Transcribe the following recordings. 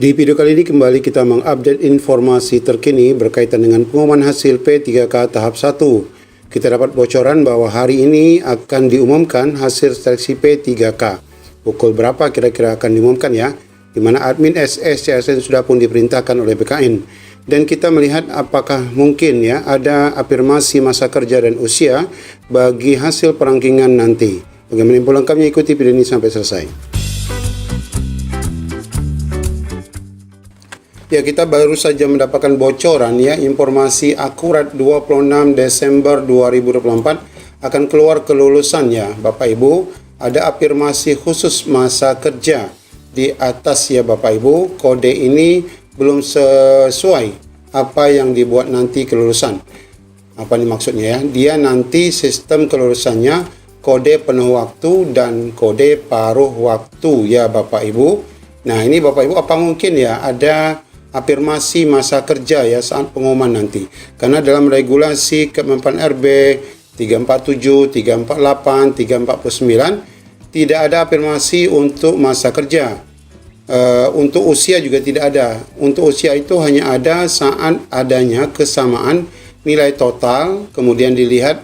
Di video kali ini kembali kita mengupdate informasi terkini berkaitan dengan pengumuman hasil P3K tahap 1. Kita dapat bocoran bahwa hari ini akan diumumkan hasil seleksi P3K. Pukul berapa kira-kira akan diumumkan ya? Di mana admin SS CSN sudah pun diperintahkan oleh BKN. Dan kita melihat apakah mungkin ya ada afirmasi masa kerja dan usia bagi hasil perangkingan nanti. Bagaimana info lengkapnya, ikuti video ini sampai selesai. Ya, kita baru saja mendapatkan bocoran ya, informasi akurat 26 Desember 2024 akan keluar kelulusannya. Bapak Ibu, ada afirmasi khusus masa kerja di atas ya Bapak Ibu. Kode ini belum sesuai apa yang dibuat nanti kelulusan. Apa nih maksudnya ya? Dia nanti sistem kelulusannya kode penuh waktu dan kode paruh waktu ya Bapak Ibu. Nah, ini Bapak Ibu, apa mungkin ya ada afirmasi masa kerja ya saat pengumuman nanti? Karena dalam regulasi Kemenpan RB 347, 348, 349 tidak ada afirmasi untuk masa kerja. Untuk usia juga tidak ada. Untuk usia itu hanya ada saat adanya kesamaan nilai total, kemudian dilihat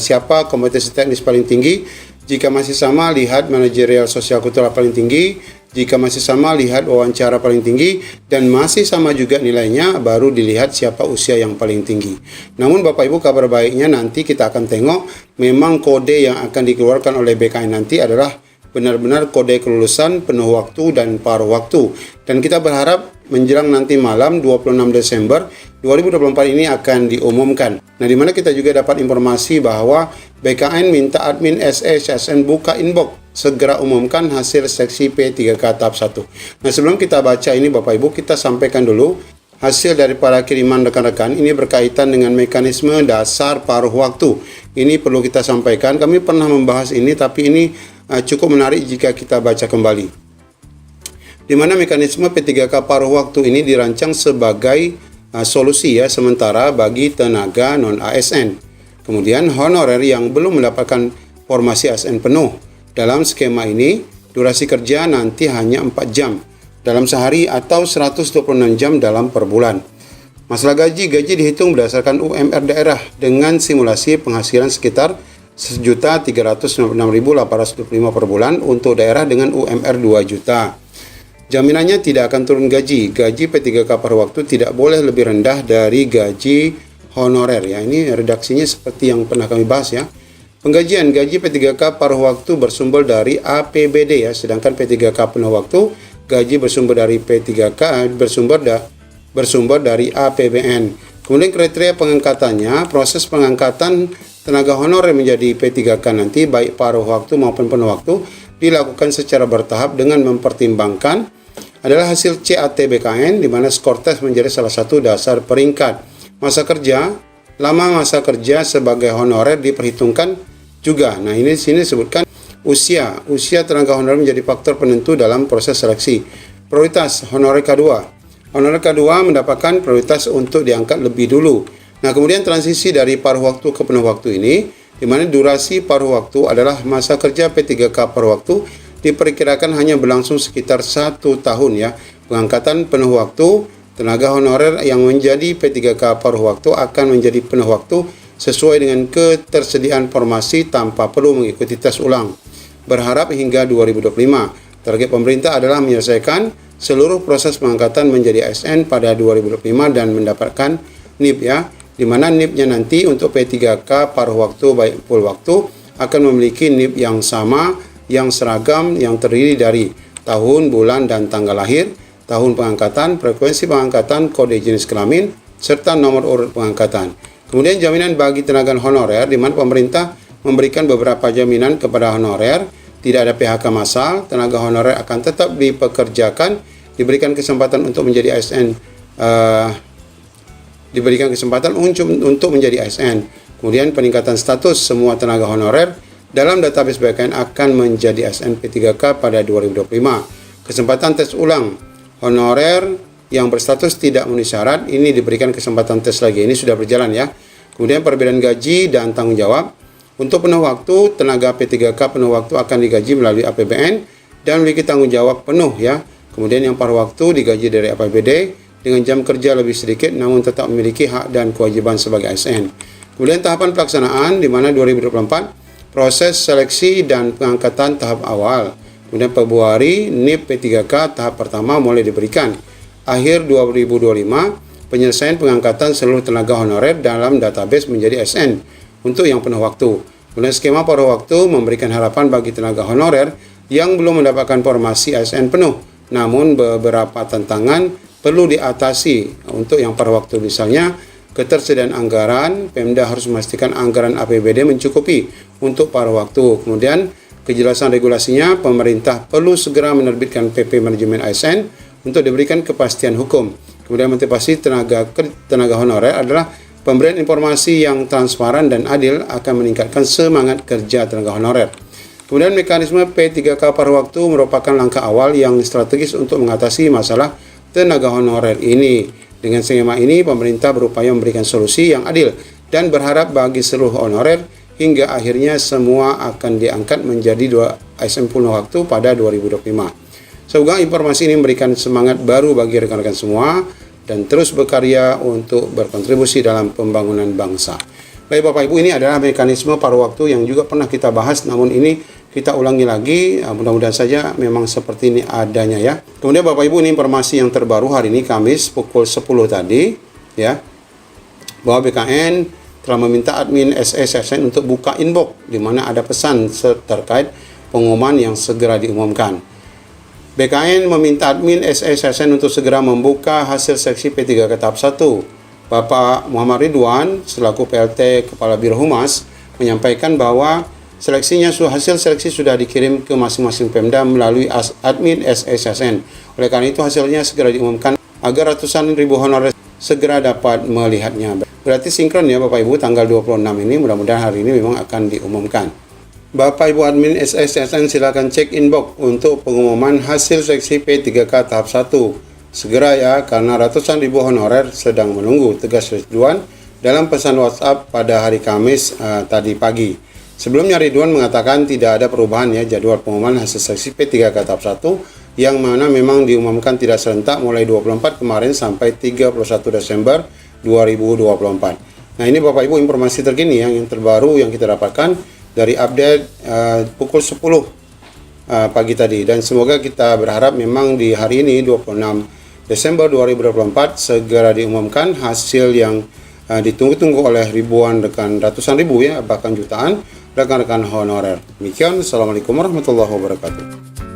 siapa kompetensi teknis paling tinggi. Jika masih sama, lihat manajerial sosial kultural paling tinggi. Jika masih sama, lihat wawancara paling tinggi, dan masih sama juga nilainya, baru dilihat siapa usia yang paling tinggi. Namun Bapak Ibu, kabar baiknya nanti kita akan tengok memang kode yang akan dikeluarkan oleh BKN nanti adalah benar-benar kode kelulusan penuh waktu dan paruh waktu. Dan kita berharap menjelang nanti malam 26 Desember 2024 ini akan diumumkan. Nah, di mana kita juga dapat informasi bahwa BKN minta admin SE CSN buka inbox, segera umumkan hasil seleksi P3K tahap 1. Nah, sebelum kita baca ini Bapak Ibu, kita sampaikan dulu hasil dari para kiriman rekan-rekan. Ini berkaitan dengan mekanisme dasar paruh waktu. Ini perlu kita sampaikan. Kami pernah membahas ini, tapi ini cukup menarik jika kita baca kembali. Di mana mekanisme P3K paruh waktu ini dirancang sebagai solusi ya sementara bagi tenaga non-ASN. Kemudian honorer yang belum mendapatkan formasi ASN penuh. Dalam skema ini, durasi kerja nanti hanya 4 jam dalam sehari atau 126 jam dalam per bulan. Masalah gaji dihitung berdasarkan UMR daerah dengan simulasi penghasilan sekitar 1.396.825 per bulan untuk daerah dengan UMR 2 juta. Jaminannya tidak akan turun gaji. Gaji P3K paruh waktu tidak boleh lebih rendah dari gaji honorer ya. Ini redaksinya seperti yang pernah kami bahas ya. Penggajian gaji P3K paruh waktu bersumber dari APBD ya, sedangkan P3K penuh waktu gaji bersumber dari P3K bersumber dari APBN. Kemudian kriteria pengangkatannya, proses pengangkatan tenaga honorer menjadi P3K nanti baik paruh waktu maupun penuh waktu dilakukan secara bertahap dengan mempertimbangkan adalah hasil CAT BKN, di mana skor tes menjadi salah satu dasar peringkat. Masa kerja, lama masa kerja sebagai honorer diperhitungkan juga. Nah, ini di sini disebutkan usia tenaga honorer menjadi faktor penentu dalam proses seleksi. Prioritas honorer K2. Honorer K2 mendapatkan prioritas untuk diangkat lebih dulu. Nah, kemudian transisi dari paruh waktu ke penuh waktu ini, di mana durasi paruh waktu adalah masa kerja P3K paruh waktu diperkirakan hanya berlangsung sekitar 1 tahun ya. Pengangkatan penuh waktu, tenaga honorer yang menjadi P3K paruh waktu akan menjadi penuh waktu sesuai dengan ketersediaan formasi tanpa perlu mengikuti tes ulang. Berharap hingga 2025. Target pemerintah adalah menyelesaikan seluruh proses pengangkatan menjadi ASN pada 2025 dan mendapatkan NIP ya. Di mana NIP-nya nanti untuk P3K paruh waktu baik full waktu akan memiliki NIP yang sama, yang seragam, yang terdiri dari tahun, bulan, dan tanggal lahir, tahun pengangkatan, frekuensi pengangkatan, kode jenis kelamin, serta nomor urut pengangkatan. Kemudian jaminan bagi tenaga honorer, di mana pemerintah memberikan beberapa jaminan kepada honorer, tidak ada PHK massal, tenaga honorer akan tetap dipekerjakan, diberikan kesempatan untuk menjadi ASN, untuk menjadi ASN. Kemudian peningkatan status semua tenaga honorer dalam database BKN akan menjadi ASN P3K pada 2025. Kesempatan tes ulang honorer yang berstatus tidak memenuhi syarat ini diberikan kesempatan tes lagi. Ini sudah berjalan ya. Kemudian perbedaan gaji dan tanggung jawab. Untuk penuh waktu, tenaga P3K penuh waktu akan digaji melalui APBN dan memiliki tanggung jawab penuh ya. Kemudian yang paruh waktu digaji dari APBD dengan jam kerja lebih sedikit namun tetap memiliki hak dan kewajiban sebagai ASN. Kemudian tahapan pelaksanaan di mana 2024 proses seleksi dan pengangkatan tahap awal. Kemudian Februari NIP P3K tahap pertama mulai diberikan. Akhir 2025 penyelesaian pengangkatan seluruh tenaga honorer dalam database menjadi ASN untuk yang penuh waktu. Kemudian skema paruh waktu memberikan harapan bagi tenaga honorer yang belum mendapatkan formasi ASN penuh. Namun beberapa tantangan perlu diatasi untuk yang paruh waktu, misalnya ketersediaan anggaran. Pemda harus memastikan anggaran APBD mencukupi untuk paruh waktu. Kemudian kejelasan regulasinya, pemerintah perlu segera menerbitkan PP Manajemen ASN untuk diberikan kepastian hukum. Kemudian motivasi tenaga honorer adalah pemberian informasi yang transparan dan adil akan meningkatkan semangat kerja tenaga honorer. Kemudian mekanisme P3K paruh waktu merupakan langkah awal yang strategis untuk mengatasi masalah tenaga honorer ini. Dengan skema ini, pemerintah berupaya memberikan solusi yang adil dan berharap bagi seluruh honorer hingga akhirnya semua akan diangkat menjadi ASN penuh waktu pada 2025. Semoga informasi ini memberikan semangat baru bagi rekan-rekan semua dan terus berkarya untuk berkontribusi dalam pembangunan bangsa. Baik Bapak Ibu, ini adalah mekanisme paruh waktu yang juga pernah kita bahas, namun ini kita ulangi lagi, mudah-mudahan saja memang seperti ini adanya ya. Kemudian Bapak Ibu, ini informasi yang terbaru hari ini Kamis pukul 10 tadi ya, bahwa BKN telah meminta admin SSSN untuk buka inbox di mana ada pesan terkait pengumuman yang segera diumumkan. BKN meminta admin SSSN untuk segera membuka hasil seleksi P3K tahap 1. Bapak Muhammad Ridwan selaku PLT Kepala Biro Humas menyampaikan bahwa hasil seleksi sudah dikirim ke masing-masing Pemda melalui admin SSSN. Oleh karena itu hasilnya segera diumumkan agar ratusan ribu honorer segera dapat melihatnya. Berarti sinkron ya Bapak Ibu, tanggal 26 ini mudah-mudahan hari ini memang akan diumumkan. Bapak Ibu admin SSSN silakan cek inbox untuk pengumuman hasil seleksi P3K tahap 1. Segera ya, karena ratusan ribu honorer sedang menunggu, tegas Ridwan dalam pesan WhatsApp pada hari Kamis tadi pagi. Sebelumnya Ridwan mengatakan tidak ada perubahan ya jadwal pengumuman hasil seleksi P3K tahap 1 yang mana memang diumumkan tidak serentak mulai 24 kemarin sampai 31 Desember 2024. Nah ini Bapak Ibu informasi terkini yang terbaru yang kita dapatkan dari update pukul 10 pagi tadi, dan semoga kita berharap memang di hari ini 26 Desember 2024 segera diumumkan hasil yang ditunggu-tunggu oleh ratusan ribu ya, bahkan jutaan rekan-rekan honorer. Demikian, Assalamualaikum warahmatullahi wabarakatuh.